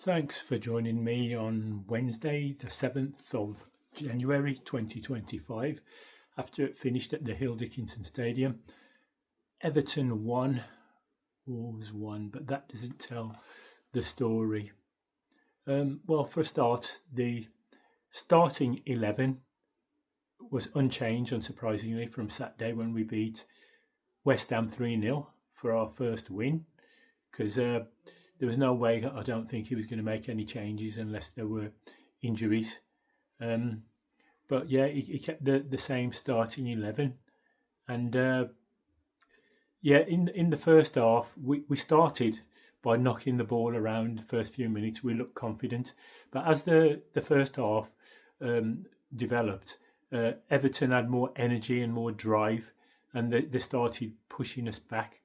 Thanks for joining me on Wednesday, the 7th of January 2025, after it finished at the Hill Dickinson Stadium. Everton won, Wolves won, but that doesn't tell the story. Well, for a start, the starting 11 was unchanged, unsurprisingly, from Saturday when we beat West Ham 3-0 for our first win, because there was no way, I don't think, he was going to make any changes unless there were injuries. But yeah, he kept the same starting 11. And in the first half, we started by knocking the ball around the first few minutes. We looked confident. But as the first half developed, Everton had more energy and more drive, and they started pushing us back.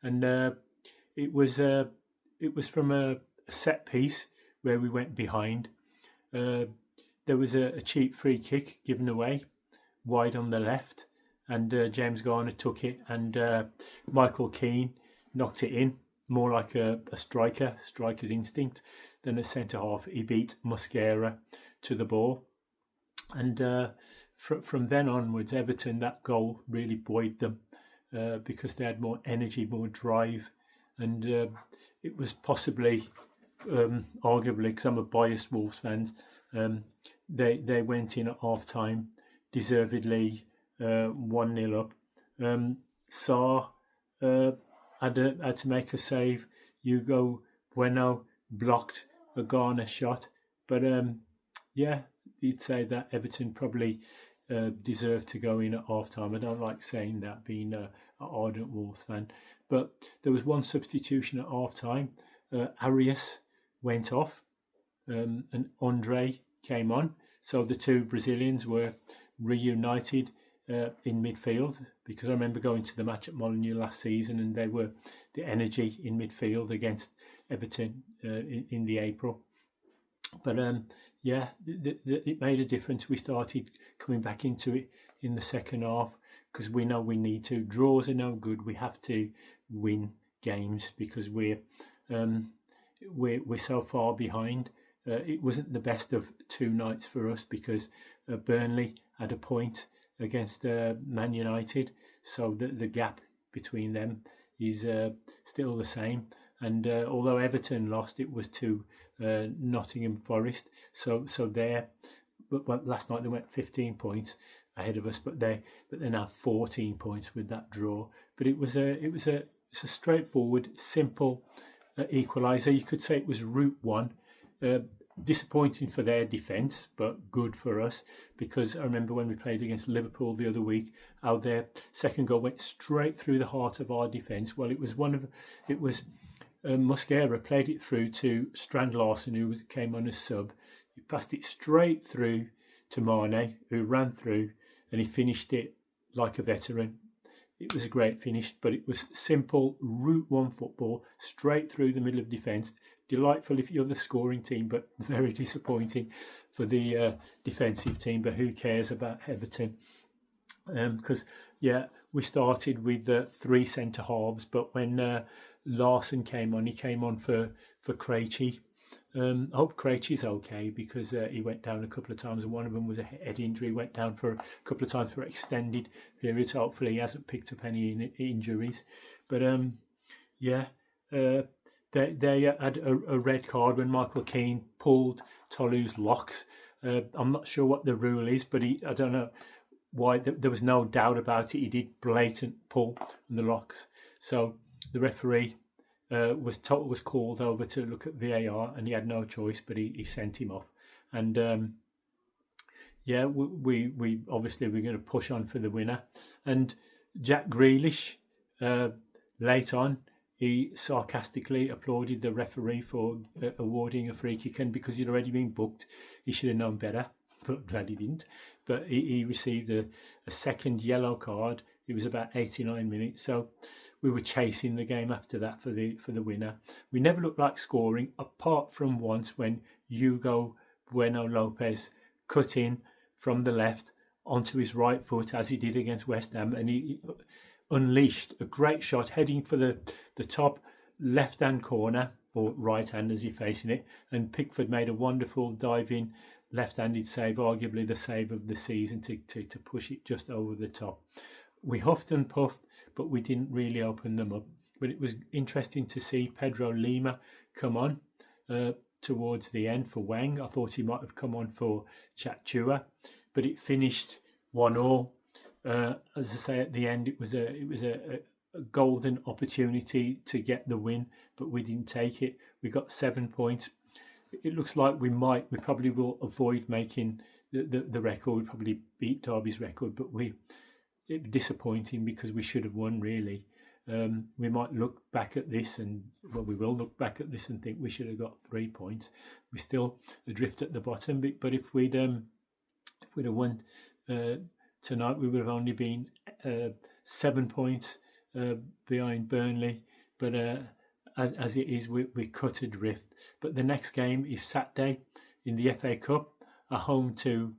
And it was from a set piece where we went behind. There was a cheap free kick given away wide on the left, and James Garner took it, and Michael Keane knocked it in, more like a striker's instinct than a centre half. He beat Mosquera to the ball, and from then onwards, Everton, that goal really buoyed them because they had more energy, more drive, and it was possibly, arguably, because I'm a biased Wolves fan, they went in at half time deservedly 1-0 up. Sarr had to make a save. Hugo Bueno blocked a Garner shot, but you'd say that Everton probably deserved to go in at half time. I don't like saying that, being an ardent Wolves fan, but there was one substitution at half time. Arias went off, and Andre came on, so the two Brazilians were reunited in midfield, because I remember going to the match at Molineux last season, and they were the energy in midfield against Everton in the April. But it made a difference. We started coming back into it in the second half, because we know we need to. Draws are no good. We have to win games because we're so far behind. It wasn't the best of two nights for us, because Burnley had a point against Man United, so the gap between them is still the same. And although Everton lost, it was to Nottingham Forest. So but last night they went 15 points ahead of us, but they now 14 points with that draw. But it was a straightforward, simple equaliser. You could say it was route one. Disappointing for their defence, but good for us, because I remember when we played against Liverpool the other week, how their second goal went straight through the heart of our defence. Well, it was Mosquera played it through to Strand Larsen, who came on as sub. He passed it straight through to Mane, who ran through, and he finished it like a veteran. It was a great finish, but it was simple route one football, straight through the middle of defence. Delightful if you're the scoring team, but very disappointing for the defensive team. But who cares about Everton? Because we started with three centre halves, but when Larson came on, he came on for Krejci. I hope Krejci's okay, because he went down a couple of times, and one of them was a head injury. Went down for a couple of times for extended periods. Hopefully he hasn't picked up any injuries. But they had a red card when Michael Keane pulled Tolu's locks. I'm not sure what the rule is, but I don't know why. There was no doubt about it. He did blatant pull on the locks. So the referee was called over to look at VAR, and he had no choice, but he sent him off. And we obviously we're going to push on for the winner. And Jack Grealish, late on, he sarcastically applauded the referee for awarding a free kick, and because he'd already been booked, he should have known better, but glad he didn't. But he received a second yellow card. It was about 89 minutes, so we were chasing the game after that for the winner. We never looked like scoring, apart from once when Hugo Bueno Lopez cut in from the left onto his right foot, as he did against West Ham, and he unleashed a great shot heading for the top left-hand corner, or right-handers you're facing it. And Pickford made a wonderful diving left-handed save, arguably the save of the season, to push it just over the top. We huffed and puffed, but we didn't really open them up. But it was interesting to see Pedro Lima come on towards the end for Wang. I thought he might have come on for Chachua, but it finished 1-1. As I say, at the end, it was a golden opportunity to get the win, but we didn't take it. We got 7 points. It looks like we probably will avoid making the record. We probably beat Derby's record, but it was disappointing because we should have won, really. We might look back at this we will look back at this and think we should have got 3 points. We're still adrift at the bottom, but if we'd have won tonight, we would have only been 7 points behind Burnley. But as it is, we cut adrift. But the next game is Saturday in the FA Cup, at home to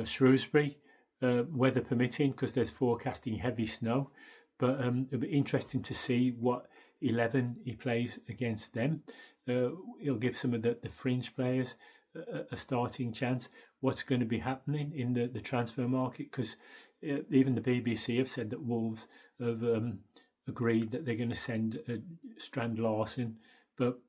Shrewsbury, weather permitting, because there's forecasting heavy snow. But it'll be interesting to see what 11 he plays against them. He'll give some of the fringe players a starting chance. What's going to be happening in the transfer market? Because even the BBC have said that Wolves have agreed that they're going to send Strand Larsen. But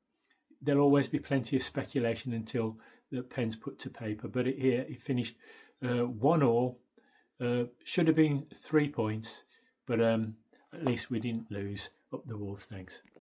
there'll always be plenty of speculation until the pen's put to paper. But it finished 1-1. Should have been 3 points, but at least we didn't lose. Up the Wolves, thanks.